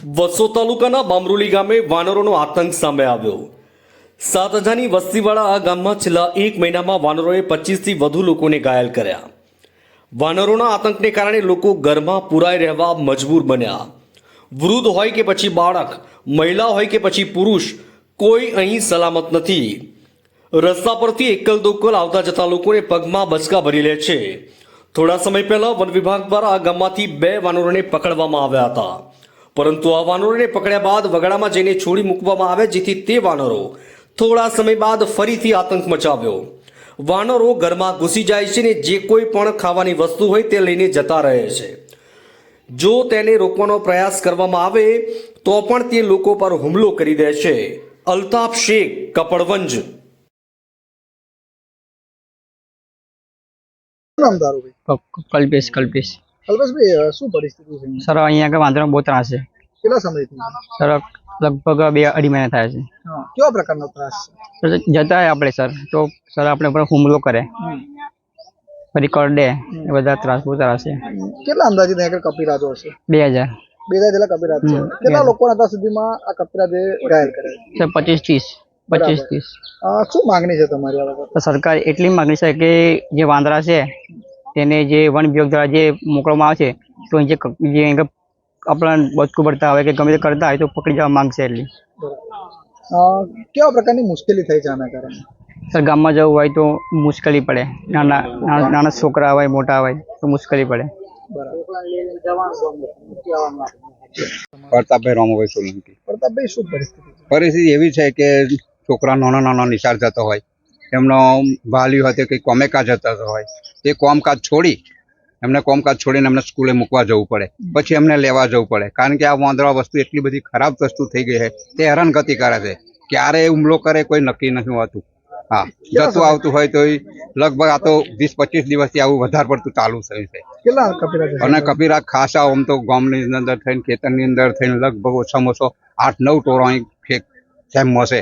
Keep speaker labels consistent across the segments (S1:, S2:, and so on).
S1: વસો તાલુકાના બામરોલી ગામે વાનરોનો આતંક સામે આવ્યો। 7,000ની વસ્તીવાળા આ ગામમાં છેલ્લા એક મહિનામાં વાનરોએ 25થી વધુ લોકોને ઘાયલ કર્યા। વાનરોના આતંકને કારણે લોકો ઘરમાં પુરાઈ રહેવા મજબૂર બન્યા। વૃદ્ધ હોય કે પછી બાળક, મહિલા હોય કે પછી પુરુષ, કોઈ અહીં સલામત નથી। રસ્તા પરથી એકલ દોકલ આવતા જતા લોકોને પગમાં બચકા ભરી લે છે। થોડા સમય પહેલા વન વિભાગ દ્વારા આ ગામમાંથી 2 વાનરોને પકડવામાં આવ્યા હતા, પરંતુ આ વાનરોને પકડ્યા બાદ વગડામાં જઈને છોડી મૂકવામાં આવે, જેથી તે વાનરો થોડા સમય બાદ ફરીથી આતંક મચાવ્યો। વાનરો ઘરમાં ઘૂસી જાય છે ને જે કોઈ પણ ખાવાની વસ્તુ હોય તે લઈને જતા રહે છે। જો તેને રોકવાનો પ્રયાસ કરવામાં આવે તો પણ તે લોકો પર હુમલો કરી દે છે। અલ્તાફ શેખ, કપડવંજ।
S2: નામ તારું ભાઈ?
S3: કલ્પેશ
S2: કલ્પેશભાઈ, શું પરિસ્થિતિ છે
S3: સર, અહીંયા આગળ વાંદરાનો બહુ ત્રાસ છે
S2: કેટલા સમયથી?
S3: સર। લગભગ 2-2.5 મહિના થયા છે
S2: કેવા પ્રકારનો ત્રાસ છે?
S3: સર, જતા આપણે સર તો સર આપણે પર હુમલો કરે, ફરી કરડે, એ બધા બહુ ત્રાસ છે।
S2: કેટલા અંદાજે ત્યાં આગળ કપિરાજો હશે?
S3: 2000
S2: જેટલા કપિરાજ છે। કેટલા લોકો હતા સુધીમાં આ કપિરાજે ઘાયલ કર્યા?
S3: સર 25-30।
S2: શું માંગણી છે તમારી આ વખત?
S3: તો સરકાર એટલી માગણી છે કે જે વાંદરા છે તેને જે વન વિભાગ દ્વારા જે મોકલવામાં આવે છે તો જે આપણા બચકું પડતા હોય કે ગમે તે કરતા હોય તો પકડી જવા માંગશે એટલી।
S2: કેવા પ્રકારની મુશ્કેલી થઈ છે આના કારણે?
S3: સર, ગામમાં જવું હોય તો મુશ્કેલી પડે, નાના છોકરા હોય, મોટા હોય તો મુશ્કેલી પડે।
S4: પ્રતાપભાઈ રામભાઈ સોલંકી।
S2: પ્રતાપભાઈ, શું પરિસ્થિતિ છે?
S4: પરિસ્થિતિ એવી છે કે છોકરા નાના નિશાળ જતો હોય, એમનો વાલી હોય કે કોમેકાજ જતો હોય, એ કોમકાજ છોડી એમને સ્કૂલે મૂકવા જવું પડે, પછી એમને લેવા જવું પડે, કારણ કે આ વાંદરા વસ્તુ એટલી બધી ખરાબ વસ્તુ થઈ ગઈ છે, તે હેરાનગતિ કરે છે। ક્યારે હુમલો કરે કોઈ નક્કી નથી હોતું। હા, જતું આવતું હોય તો લગભગ આ તો 20-25 દિવસથી આવું વધારે પડતું ચાલુ થયું છે।
S2: કેટલા કપિરાજ?
S4: અને કપિરાજ ખાસા આમ તો ગામની અંદર થઈને, ખેતરની અંદર થઈને લગભગ ઓછામાં ઓછો 8-9 ટોળો અહીં સેમમાં છે।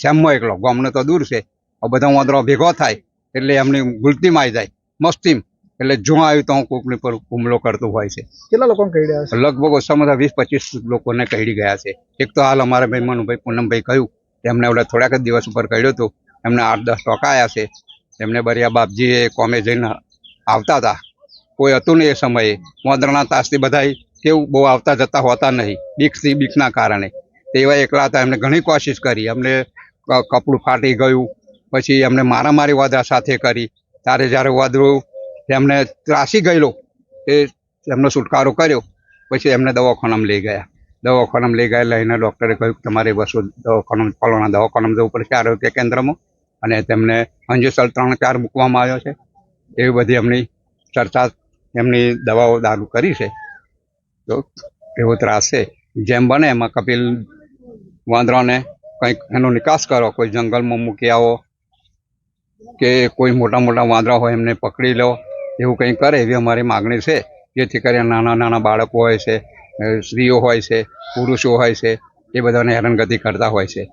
S4: સેમમાં એકલો, ગામને તો દૂર છે। બધા વાંદરો ભેગો થાય એટલે એમની ગુલતીમાં આવી જાય, મસ્તીમ, એટલે જો આવ્યું તો કોકની પર હુમલો કરતું હોય છે।
S2: કેટલા લોકોને કહ્યા છે?
S4: લગભગ ઓછામાં ઓછા 20-25 લોકોને કહી ગયા છે। એક તો હાલ અમારા ભાઈ મનુભાઈ પૂનમભાઈ કહ્યું, એમને ઓલા થોડાક જ દિવસ ઉપર કહ્યું હતું, એમને 8-10 ટોકા આવ્યા છે। એમને બરિયા બાપજીએ કોમે જઈને આવતા હતા, કોઈ હતું નહીં એ સમયે। વાંદરાના તાસથી બધા કેવું બહુ આવતા જતા હોતા નહીં, બીકના કારણે તેવા એકલા હતા। એમને ઘણી કોશિશ કરી, એમને કપડું ફાટી ગયું, પછી એમને મારામારી વાદળા સાથે કરી, ત્યારે જ્યારે વાદળું એમને ત્રાસી ગયેલો એ એમનો છુટકારો કર્યો, પછી એમને દવાખાનામાં લઈ ગયા। લઈને ડૉક્ટરે કહ્યું તમારે વસો ફલાણા દવાખાનામાં જવું પડશે, આરોગ્ય કેન્દ્રમાં, અને તેમને અંજેસર 3-4 મૂકવામાં આવ્યો છે। એવી બધી એમની ચર્ચા, એમની દવાઓ દારૂ કરી છે। તો એવો ત્રાસ છે, જેમ બને એમાં કપિલ વાંદરાને કંઈક એનો નિકાસ કરો, કોઈ જંગલમાં મૂકી આવો કે કોઈ મોટા વાંદરા હોય એમને પકડી લો, એવું કંઈ કરે એવી અમારી માગણી છે, જેથી કરીને નાના બાળકો હોય છે, સ્ત્રીઓ હોય છે, પુરુષો હોય છે, એ બધાને હેરાનગતિ કરતા હોય છે।